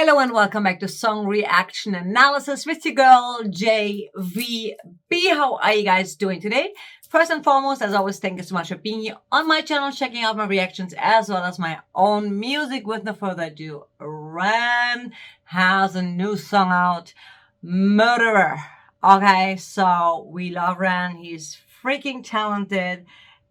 Hello and welcome back to Song Reaction Analysis with your girl JVB. How are you guys doing today? First and foremost, as always, thank you so much for being here on my channel, checking out my reactions as well as my own music. With no further ado, REN has a new song out, Murderer. Okay, so we love REN. He's freaking talented.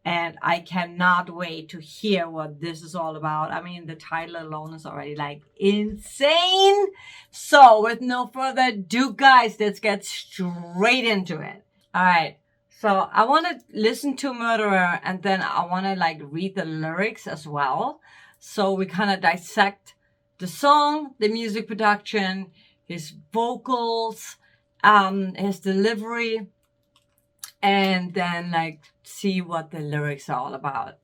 And I cannot wait to hear what this is all about. I mean, the title alone is already like insane. So with no further ado, guys, let's get straight into it. All right. So I want to listen to Murderer and then I want to like read the lyrics as well. So we kind of dissect the song, the music production, his vocals, his delivery, and then like see what the lyrics are all about.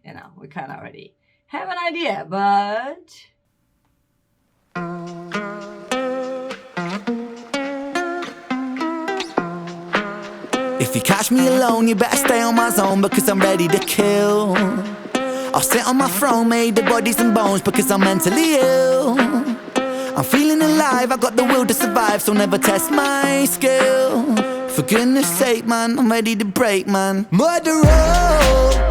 You know, we kind of already have an idea, but if you catch me alone, you better stay on my zone because I'm ready to kill. I'll sit on my throne made of bodies and bones because I'm mentally ill. I'm feeling alive, I got the will to survive, so never test my skill. For goodness sake, man, I'm ready to break, man. Murderer,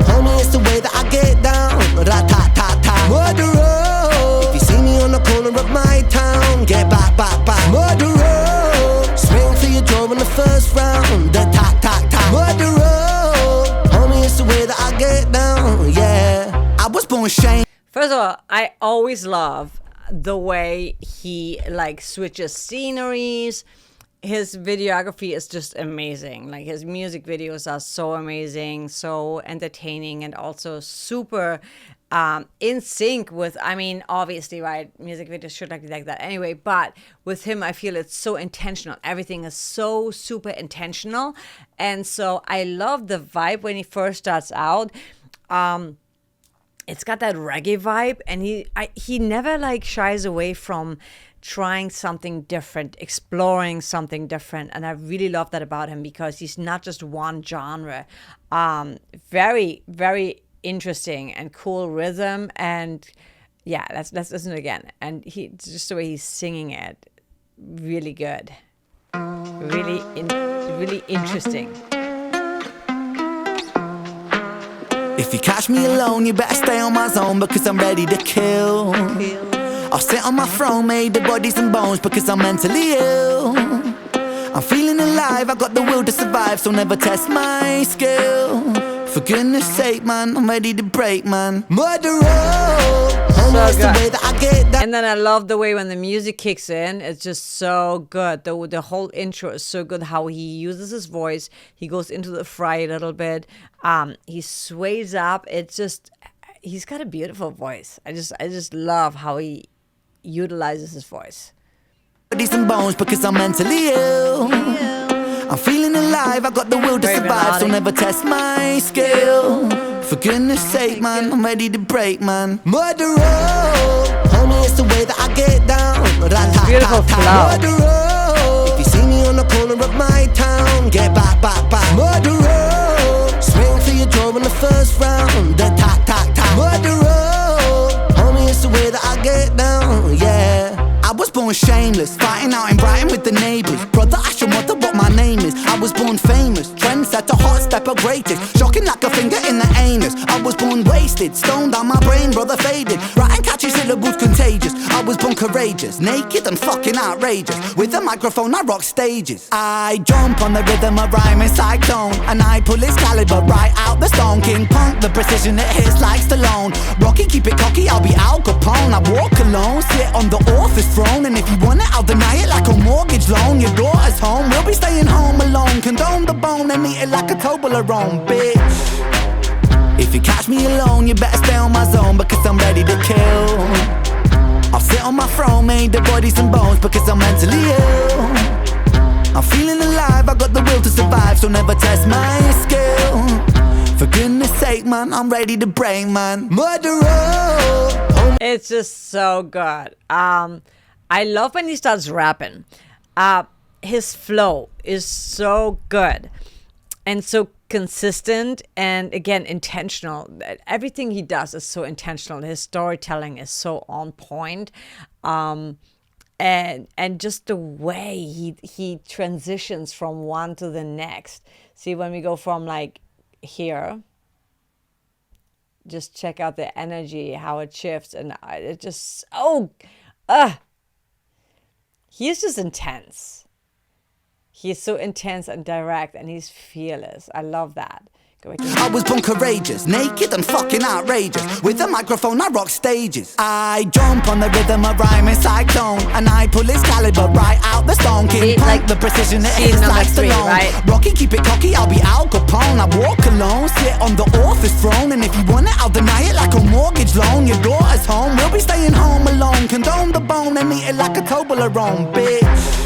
homie, it's the way that I get down. Rat-tat-tat-tat. Murderer, if you see me on the corner of my town, get back, back, back. Murderer, swing for your jaw in the first round. Tat-tat-tat. Murderer, homie, it's the way that I get down, yeah. I was born shamed. First of all, I always love the way he like switches sceneries. His videography is just amazing. Like his music videos are so amazing, so entertaining, and also super in sync with, I mean, obviously, right, music videos should be like that anyway, but with him, I feel it's so intentional. Everything is so super intentional. And so I love the vibe when he first starts out. It's got that reggae vibe, and he never like shies away from trying something different, exploring something different. And I really love that about him because he's not just one genre. Very, very interesting and cool rhythm. And yeah, let's listen to it again. And just the way he's singing it, really good. Really interesting. If you catch me alone, you better stay on my zone because I'm ready to kill. I'll sit on my throne made of bodies and bones because I'm mentally ill. I'm feeling alive, I got the will to survive, so never test my skill. For goodness sake, man, I'm ready to break, man. Murderer, so the way that I get that. And then I love the way when the music kicks in, it's just so good. The whole intro is so good, how he uses his voice. He goes into the fry a little bit. He sways up. It's just, he's got a beautiful voice. I just love how he utilizes his voice. Bodies and bones because I'm mentally ill. I'm feeling alive, I got the will to survive, so never test my skill. For goodness sake, man, I'm ready to break, man. Murderer, homie, it's the way that I get down. Beautiful flow. Murderer, if you see me on the corner of my town, get back, back, back. Murderer, swing for your jaw in the first round. Tat-tat-tat. Murderer, homie, it's the way that I get down, yeah. I was born shameless, fighting out in Brighton with the neighbours. Brother, ask your mother what my name is. I was born famous, trendsetter, hot stepper, greatest. Shocking like a finger in the anus. I was born wasted, stoned on my brain, brother faded. Writing catchy syllables contagious. I was born courageous, naked and fucking outrageous. With a microphone I rock stages. I jump on the rhythm of rhyming cyclone, and I pull its caliber right out the stone. King Punk, the precision it hits like Stallone. Rocky, keep it cocky, I'll be Al Capone. I walk alone, sit on the office throne, and if you want it, I'll deny it like a mortgage loan. Your daughter's home, we'll be staying home alone. Condone the bone and eat it like a Toblerone, bitch. If you catch me alone, you better stay on my zone because I'm ready to kill. I'll sit on my throne made of bodies and bones because I'm mentally ill. I'm feeling alive, I got the will to survive, so never test my skill. For goodness sake, man, I'm ready to break, man. Murderer. It's just so good. I love when he starts rapping. His flow is so good and so consistent, and again, intentional. Everything he does is so intentional. His storytelling is so on point. And just the way he transitions from one to the next. See, when we go from like here, just check out the energy, how it shifts, and it just he's just intense. He's so intense and direct, and he's fearless. I love that. I was born courageous, naked and fucking outrageous. With a microphone I rock stages. I jump on the rhythm of rhyming cyclone, and I pull its caliber right out the stone. Keep like the precision it is like Stallone, right? Rocky, keep it cocky, I'll be Al Capone. I walk alone, sit on the author's throne, and if you want it, I'll deny it like a mortgage loan. Your daughter's home, we'll be staying home alone. Condone the bone and eat it like a Toblerone, bitch.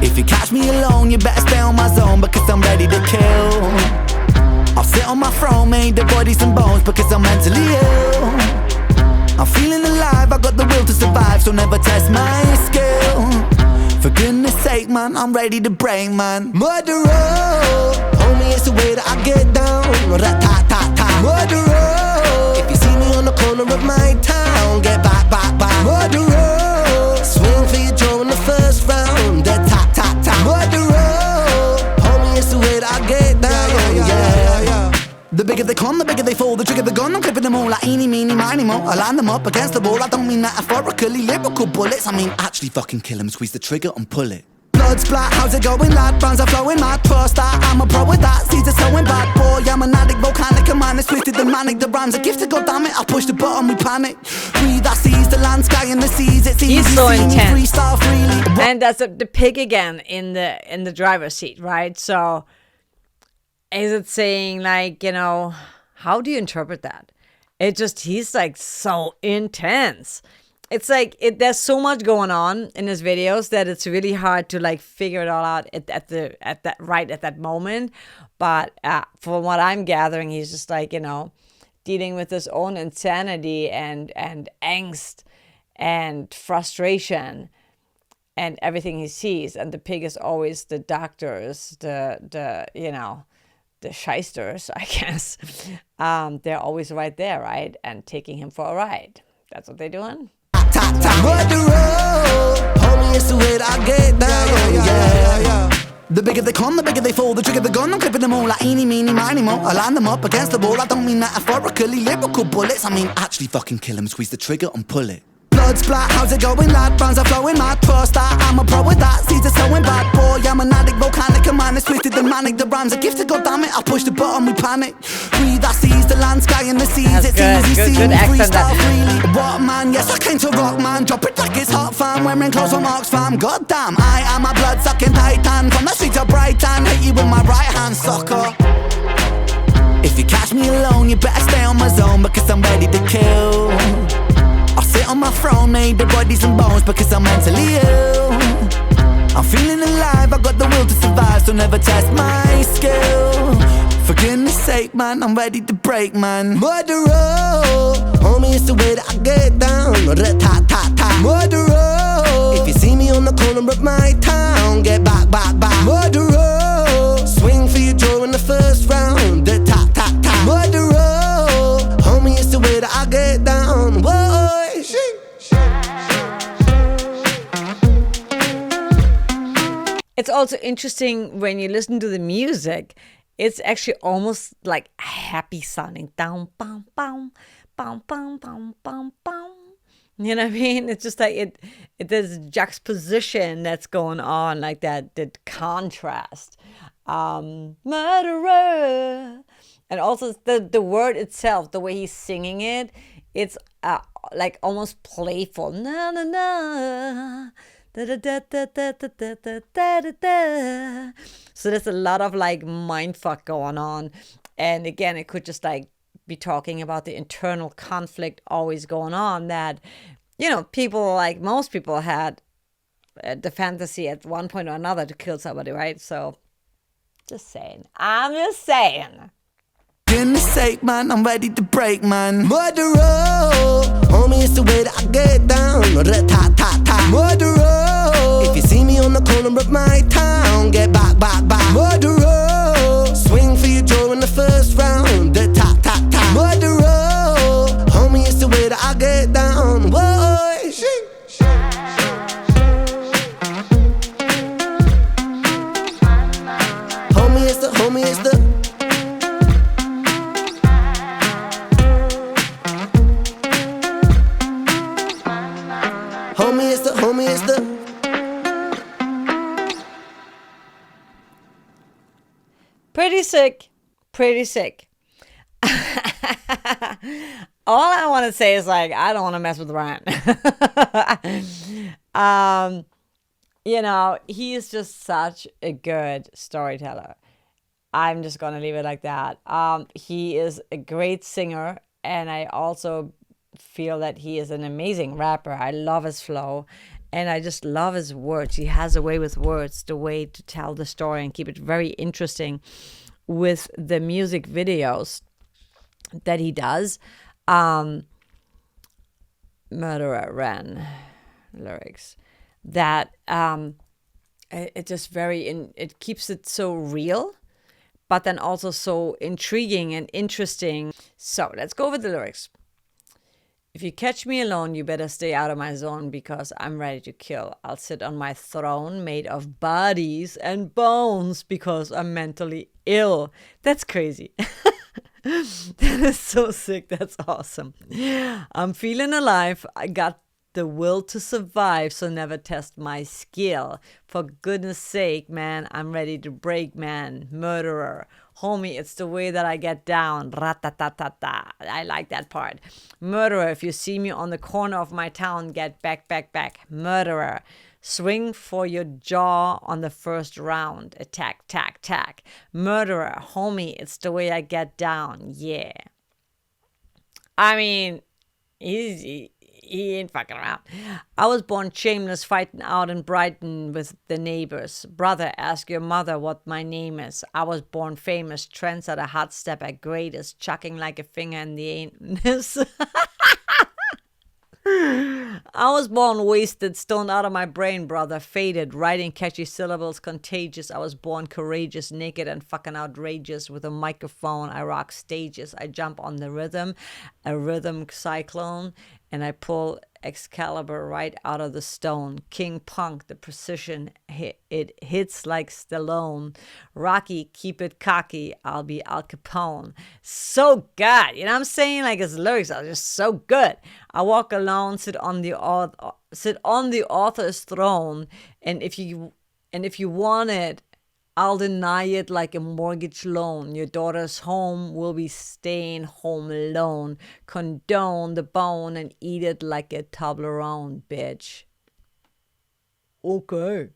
If you catch me alone, you better stay on my zone, because I'm ready to kill. I'll sit on my throne, made of bodies and bones, because I'm mentally ill. I'm feeling alive, I got the will to survive, so never test my skill. For goodness sake, man, I'm ready to break, man. Murderer, homie, it's the way that I get down. Rat-tat-tat-tat. Murderer, if you see me on the corner of my town, get back, back, back. Murderer, swing for your jaw in the first round. Tat-tat-tat. Murderer, homie, it's the way that I get down. The bigger they come, the bigger they fall. The trigger the gun, I'm clipping them all like eeny, meeny, miny, mo. I line them up against the wall. I don't mean metaphorically, lyrical bullets. I mean actually fucking kill them, squeeze the trigger and pull it. Blood splat, how's it going, lad? Brands are flowing, mad trust that I'm a pro with that. Caesar sewing bad boy, I'm an addict, volcanic, a man is twisted and manic. The rhymes are gifted, goddammit, I push the button, we panic. Breathe, I seize the land, sky and the seas. It's easy, he's so intense. Freestyle freely. And that's the pig again in the driver's seat, right? So is it saying like, you know, how do you interpret that? He's like so intense. It's like there's so much going on in his videos that it's really hard to like figure it all out at that moment. But from what I'm gathering, he's just like, you know, dealing with his own insanity and angst and frustration and everything he sees. And the pig is always the doctors, the you know, the shysters, I guess. They're always right there, right? And taking him for a ride. That's what they're doing. Homie, it's the way that I get down. The bigger they come, the bigger they fall. The trigger the gun, I'm clipping them all like eeny, meeny, miny, mo. I line them up against the wall. I don't mean metaphorically, lyrical bullets. I mean actually fucking kill them, squeeze the trigger and pull it. Blood splat, how's it going, lad? Brands are flowing, mad trust that I'm a pro with that. Caesar sewing bad boy, I'm an addict, volcanic, a man is twisted and manic. The rhymes are gifted, goddammit, I push the button, we panic. Breathe, I seize the land, sky and the seas. That's it's good, easy, good freestyle freely. What man, yes I came to rock, man. Drop it like it's hot, fam. Wearing clothes from Oxfam. Goddamn, I am a blood sucking titan. From the streets of Brighton, hit you with my right hand, sucker. If you catch me alone, you better stay on my zone, because I'm ready to kill. I'll sit on my throne, made of bodies and bones, because I'm mentally ill. I'm feeling alive, I got the will to survive, so never test my skill. For goodness sake, man, I'm ready to break, man. Murderer, homie, it's the way that I get down. Rat-tat-tat-tat. Murderer, if you see me on the corner of my town, get back, back, back. Murderer, swing for your jaw in the first round. Tat-tat-tat. Murderer, homie, it's the way that I get down. Whoa. It's also interesting when you listen to the music. It's actually almost like happy sounding. Down, bum, bum, bum, bum, bum, bum, bum. You know what I mean? It's just like there's juxtaposition that's going on, like that contrast. Murderer. And also the word itself, the way he's singing it, it's like almost playful. Na na na. Da, da, da, da, da, da, da, da, da, da. So there's a lot of like mindfuck going on. And again, it could just like be talking about the internal conflict always going on, that, you know, people, like most people, had the fantasy at one point or another to kill somebody, right? So just saying. I'm just saying. Goodness sake, man, I'm ready to break, man. Murderer, homie, it's the way that I get down. Rat-tat-tat-tat. Murderer, if you see me on the corner of my town, get back, back, back. Murderer, swing for your jaw in the first round. Tat-tat-tat. Murderer, homie, it's the way that I get down. Whoa. Homie, it's the Pretty sick. Pretty sick. All I want to say is like, I don't want to mess with Ryan. You know, he is just such a good storyteller. I'm just going to leave it like that. He is a great singer, and I also feel that he is an amazing rapper. I love his flow, and I just love his words. He has a way with words, the way to tell the story and keep it very interesting with the music videos that he does. Murderer REN lyrics that it just it keeps it so real, but then also so intriguing and interesting. So let's go over the lyrics. If you catch me alone, you better stay out of my zone because I'm ready to kill. I'll sit on my throne made of bodies and bones because I'm mentally ill. That's crazy. That is so sick. That's awesome. I'm feeling alive. I got the will to survive, so never test my skill. For goodness sake, man, I'm ready to break, man. Murderer. Homie, it's the way that I get down. Ra-ta-ta-ta-ta. I like that part. Murderer, if you see me on the corner of my town, get back, back, back. Murderer. Swing for your jaw on the first round. Attack, tack, tack. Murderer. Homie, it's the way I get down. Yeah. I mean, he ain't fucking around. I was born shameless, fighting out in Brighton with the neighbors. Brother, ask your mother what my name is. I was born famous, trends at a hot step at greatest, chucking like a finger in the anus. I was born wasted, stoned out of my brain, brother, faded, writing catchy syllables, contagious. I was born courageous, naked and fucking outrageous. With a microphone, I rock stages. I jump on the rhythm, a rhythm cyclone, and I pull Excalibur right out of the stone. King Punk, the precision, it hits like Stallone. Rocky, keep it cocky, I'll be Al Capone. So good, you know what I'm saying? Like his lyrics are just so good. I walk alone, sit on the author's throne, and if you want it, I'll deny it like a mortgage loan. Your daughter's home will be staying home alone. Condone the bone and eat it like a Toblerone, bitch. Okay.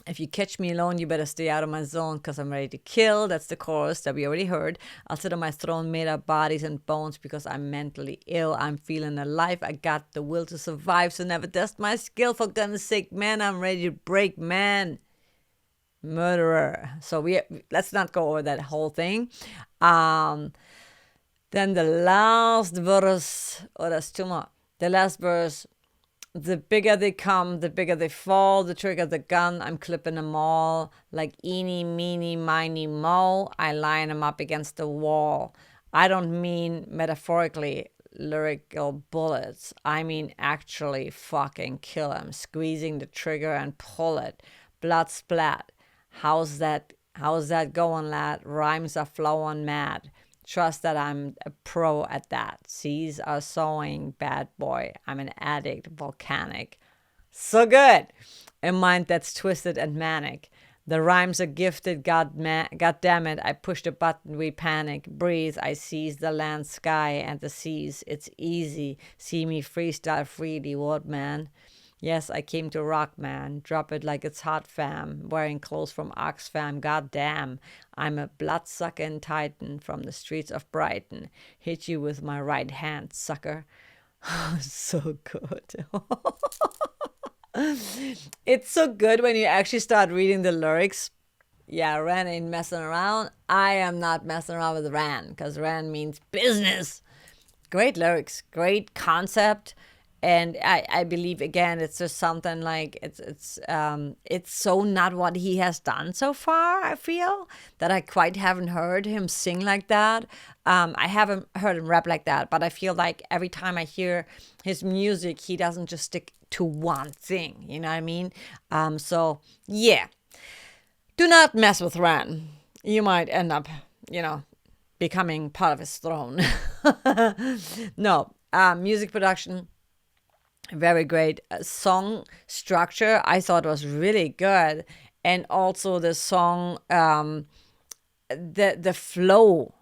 If you catch me alone, you better stay out of my zone because I'm ready to kill. That's the chorus that we already heard. I'll sit on my throne made of bodies and bones because I'm mentally ill. I'm feeling alive. I got the will to survive, so never test my skill. For goodness sake, man, I'm ready to break, man. Murderer. So let's not go over that whole thing. Then the last verse, that's too much. The last verse, the bigger they come, the bigger they fall. The trigger, the gun, I'm clipping them all. Like eeny, meeny, miny, mo. I line them up against the wall. I don't mean metaphorically lyrical bullets. I mean actually fucking kill them. Squeezing the trigger and pull it. Blood splat. How's that going, lad? Rhymes are flowing mad. Trust that I'm a pro at that. Seas are sowing, bad boy. I'm an addict, volcanic. So good. A mind that's twisted and manic. The rhymes are gifted, God damn it. I push the button, we panic. Breathe, I seize the land, sky, and the seas. It's easy. See me freestyle freely, what man? Yes, I came to rock, man. Drop it like it's hot, fam. Wearing clothes from Oxfam. God damn. I'm a blood-sucking titan from the streets of Brighton. Hit you with my right hand, sucker. So good. It's so good when you actually start reading the lyrics. Yeah, REN ain't messing around. I am not messing around with REN because REN means business. Great lyrics. Great concept. And I believe, again, it's just something like it's so not what he has done so far. I feel that I quite haven't heard him sing like that. I haven't heard him rap like that, but I feel like every time I hear his music, he doesn't just stick to one thing. You know what I mean? So yeah, do not mess with REN. You might end up, becoming part of his throne. No, music production. Very great. Song structure, I thought was really good. And also the song, the flow,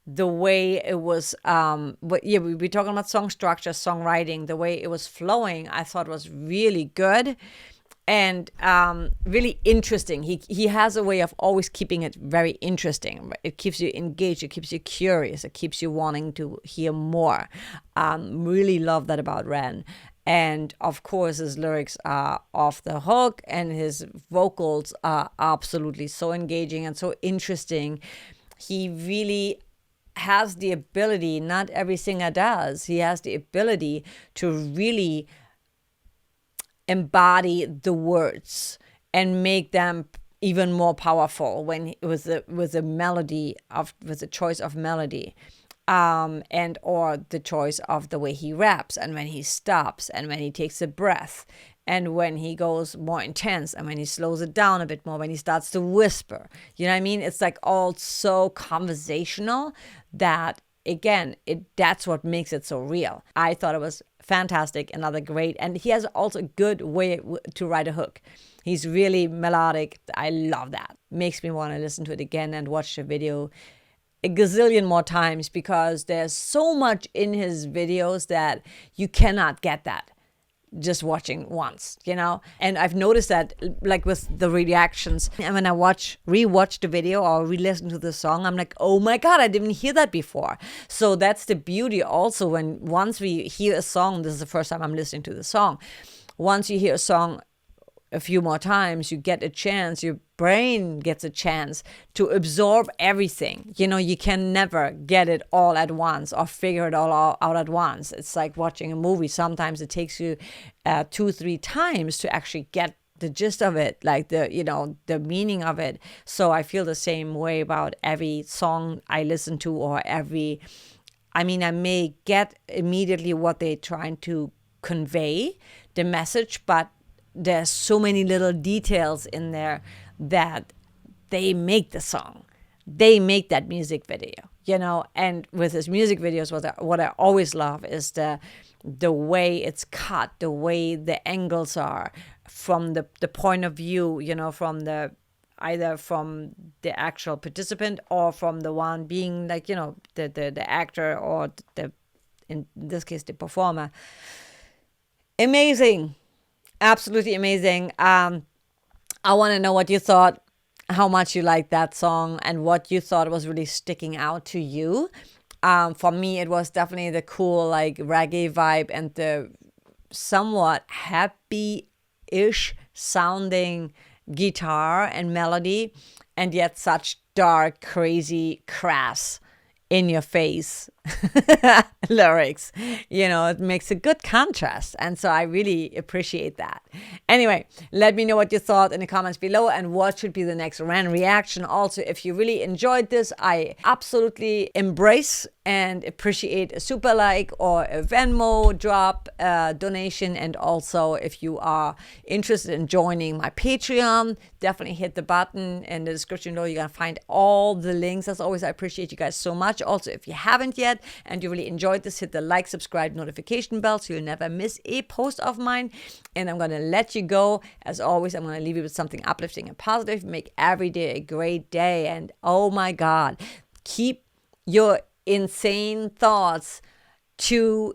the way it was, but yeah, we're talking about song structure, songwriting, the way it was flowing, I thought was really good and really interesting. He has a way of always keeping it very interesting. It keeps you engaged, it keeps you curious, it keeps you wanting to hear more. Really love that about REN. And of course, his lyrics are off the hook, and his vocals are absolutely so engaging and so interesting. He really has the ability, not every singer does, he has the ability to really embody the words and make them even more powerful when with the melody of with the choice of melody, and or the choice of the way he raps, and when he stops, and when he takes a breath, and when he goes more intense, and when he slows it down a bit more, when he starts to whisper. You know what I mean? It's like all so conversational that, again, that's what makes it so real. I thought it was fantastic, another great, and he has also a good way to write a hook. He's really melodic. I love that. Makes me want to listen to it again and watch the video a gazillion more times, because there's so much in his videos that you cannot get that just watching once, you know? And I've noticed that, like with the reactions, and when I rewatch the video or re-listen to the song, I'm like, oh my God, I didn't hear that before. So that's the beauty also, when once we hear a song, this is the first time I'm listening to the song. Once you hear a song a few more times, you get a chance, your brain gets a chance to absorb everything. You know, you can never get it all at once or figure it all out at once. It's like watching a movie. Sometimes it takes you 2-3 times to actually get the gist of it, like the meaning of it. So I feel the same way about every song I listen to, or I may get immediately what they're trying to convey, the message, but there's so many little details in there that they make the song. They make that music video, you know. And with his music videos, what I always love is the way it's cut, the way the angles are from the point of view, you know, from either from the actual participant or from the one being, like, you know, the actor, or in this case the performer. Amazing. Absolutely amazing. I want to know what you thought, how much you liked that song, and what you thought was really sticking out to you. For me, it was definitely the cool, like, reggae vibe and the somewhat happy-ish sounding guitar and melody, and yet such dark, crazy, crass, in your face lyrics. You know, it makes a good contrast, and so I really appreciate that. Anyway, let me know what you thought in the comments below, and what should be the next REN reaction. Also, if you really enjoyed this, I absolutely embrace and appreciate a super like or a Venmo drop, donation. And also, if you are interested in joining my Patreon, definitely hit the button in the description below. You're gonna find all the links. As always, I appreciate you guys so much. Also, if you haven't yet and you really enjoyed this, hit the like, subscribe, notification bell so you'll never miss a post of mine. And I'm gonna let you go. As always, I'm gonna leave you with something uplifting and positive. Make every day a great day. And oh my God, keep your insane thoughts to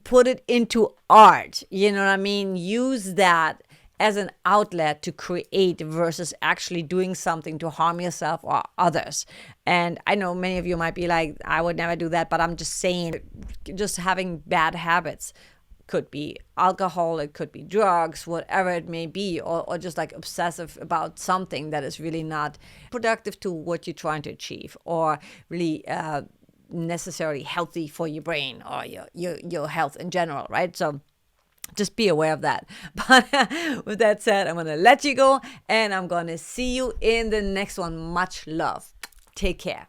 put it into art. You know what I mean? Use that as an outlet to create, versus actually doing something to harm yourself or others. And I know many of you might be like, I would never do that, but I'm just saying, just having bad habits, could be alcohol, it could be drugs, whatever it may be, or just like obsessive about something that is really not productive to what you're trying to achieve, or really necessarily healthy for your brain or your health in general, right? So just be aware of that. But with that said, I'm going to let you go, and I'm going to see you in the next one. Much love. Take care.